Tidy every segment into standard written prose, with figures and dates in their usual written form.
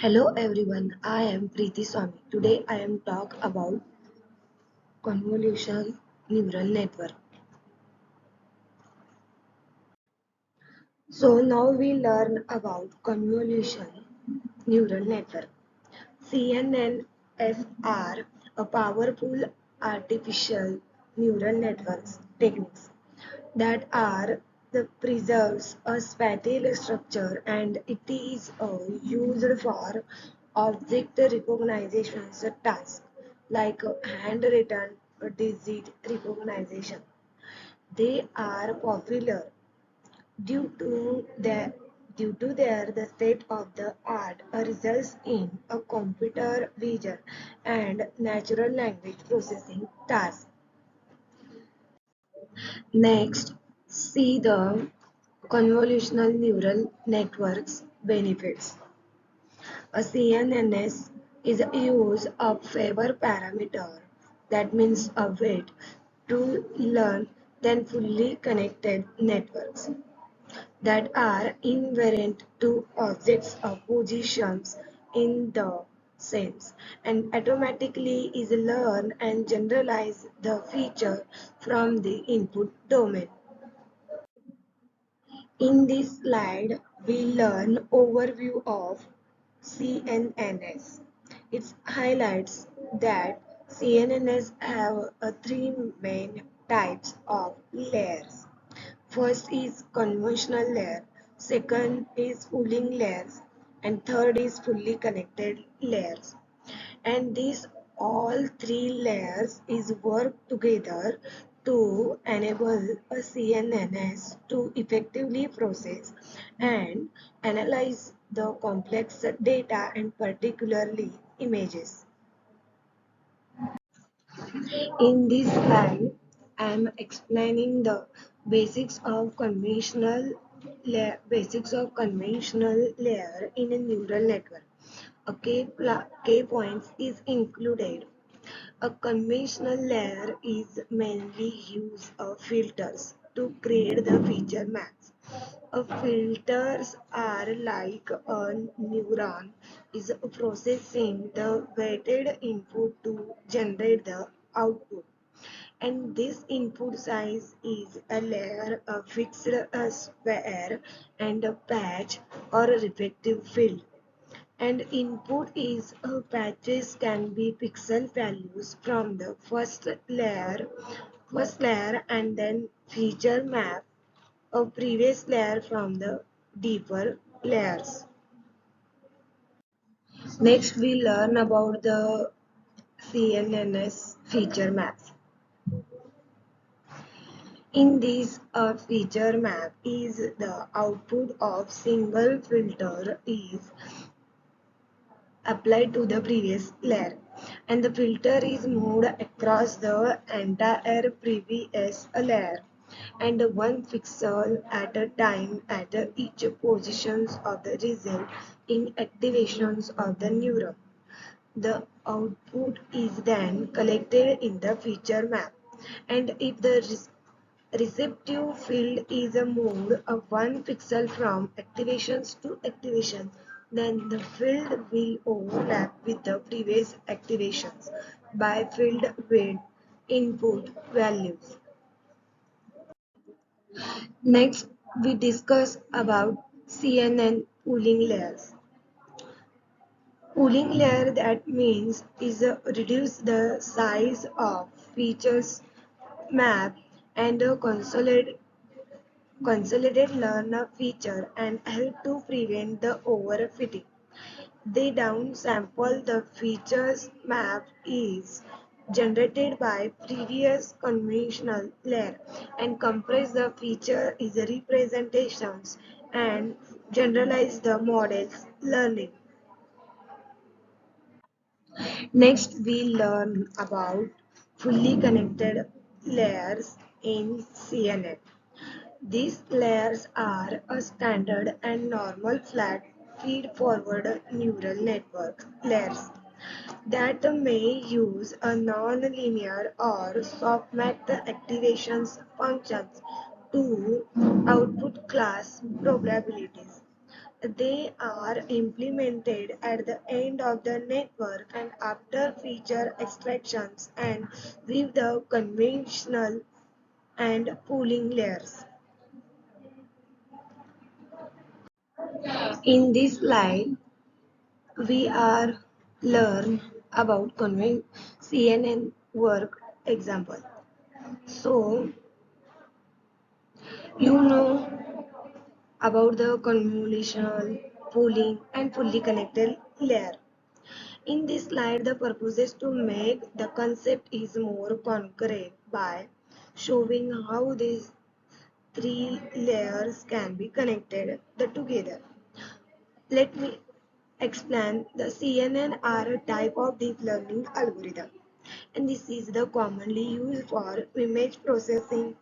Hello everyone, I am Preeti Swami. Today I am talk about convolutional neural network. So now we learn about convolution neural network. CNNs are a powerful artificial neural networks techniques that are the preserves a spatial structure and it is used for object recognition tasks like handwritten digit recognition. They are popular due to their the state of the art results in a computer vision and natural language processing tasks. Next, see the convolutional neural networks benefits. A CNNS is a use of favor parameter, that means a weight, to learn than fully connected networks that are invariant to objects of positions in the sense and automatically is learn and generalize the feature from the input domain. In this slide, we learn overview of CNNS. It highlights that CNNS have three main types of layers. First is convolutional layer, second is pooling layers, and third is fully connected layers. And these all three layers is work together to enable a CNNS to effectively process and analyze the complex data and particularly images. In this slide, I am explaining the basics of conventional layer in a neural network. A K points is included. A conventional layer is mainly use of filters to create the feature maps. Filters are like a neuron is processing the weighted input to generate the output. And this input size is a layer, a fixed a square, and a patch or a reflective field. And input is patches can be pixel values from the first layer and then feature map a previous layer from the deeper layers. Next we learn about the CNNS feature maps. In this feature map is the output of single filter is applied to the previous layer and the filter is moved across the entire previous layer and one pixel at a time at each positions of the result in activations of the neuron. The output is then collected in the feature map and if the receptive field is moved one pixel from activations to activation, then the field will overlap with the previous activations by field with input values. Next, we discuss about CNN pooling layers. Pooling layer that means is reduce the size of features map and consolidate learner feature and help to prevent the overfitting. They downsample the features map is generated by previous conventional layer and compress the feature is representations and generalize the model's learning. Next, we learn about fully connected layers in CNN. These layers are a standard and normal flat feed-forward neural network layers that may use a non-linear or softmax activations functions to output class probabilities. They are implemented at the end of the network and after feature extractions and with the conventional and pooling layers. In this slide, we are learn about CNN work example. So you know about the convolutional, pooling and fully connected layer. In this slide, the purpose is to make the concept is more concrete by showing how these three layers can be connected together. Let me explain. The CNN are a type of deep learning algorithm, and this is the commonly used for image processing.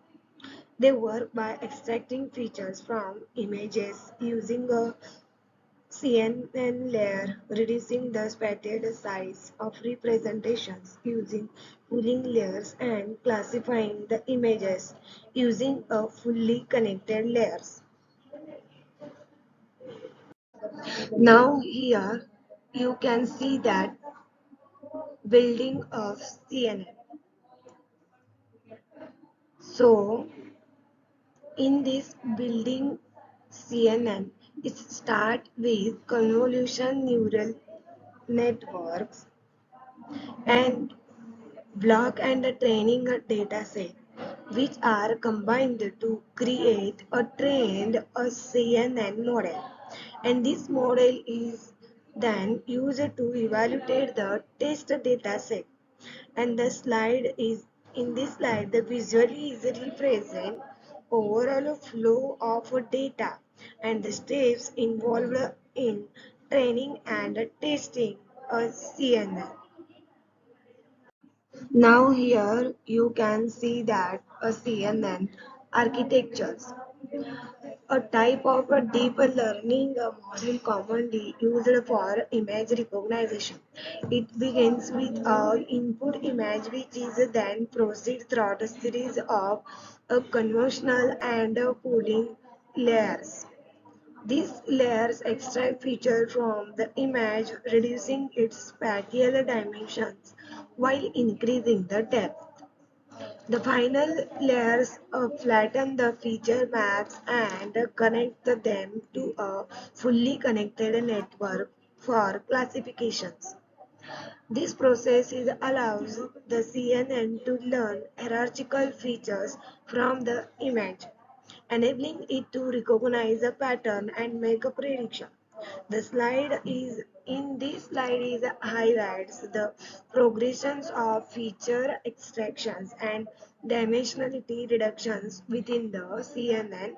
They work by extracting features from images using a CNN layer, reducing the spatial size of representations using pooling layers and classifying the images using a fully connected layers. Now here you can see that building of CNN. So in this building CNN, it start with convolution neural networks and block and training a data set which are combined to create a trained a CNN model, and this model is then used to evaluate the test data set. And the slide is in this slide the visually is represent overall flow of data and the steps involved in training and testing a CNN. Now here you can see that a CNN architectures, a type of a deep learning model commonly used for image recognition. It begins with a input image which is then proceed through a series of convolutional and pooling layers. These layers extract features from the image, reducing its spatial dimensions while increasing the depth. The final layers flatten the feature maps and connect them to a fully connected network for classifications. This process allows the CNN to learn hierarchical features from the image, enabling it to recognize a pattern and make a prediction. The slide is in this slide is highlights the progressions of feature extractions and dimensionality reductions within the CNN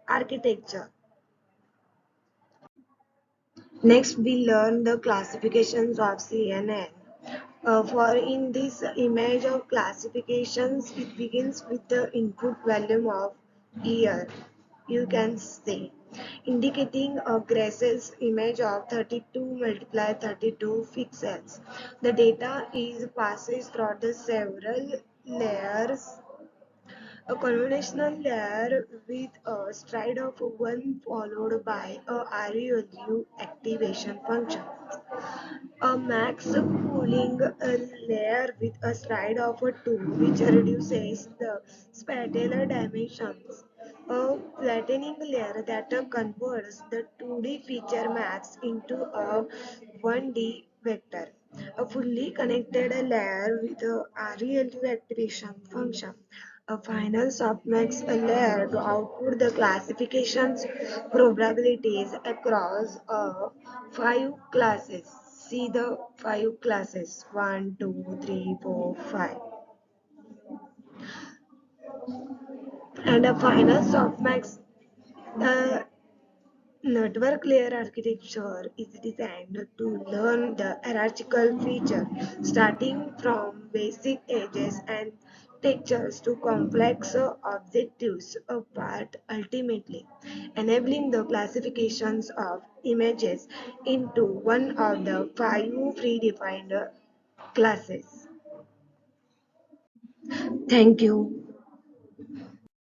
architecture. Next, we learn the classifications of CNN. For in this image of classifications, it begins with the input volume of year. You can see, indicating a Grace's image of 32 multiplied 32 pixels. The data is passes through the several layers, a convolutional layer with a stride of 1 followed by a ReLU activation function. A max pooling layer with a slide of a 2 which reduces the spatial dimensions. A flattening layer that converts the 2D feature maps into a 1D vector. A fully connected layer with a ReLU activation function. A final softmax layer to output the classifications probabilities across 5 classes. See the 5 classes 1, 2, 3, 4, 5. And a final softmax uh, network layer architecture is designed to learn the hierarchical feature starting from basic edges and textures to complex objectives apart ultimately enabling the classifications of images into one of the 5 predefined classes. Thank you.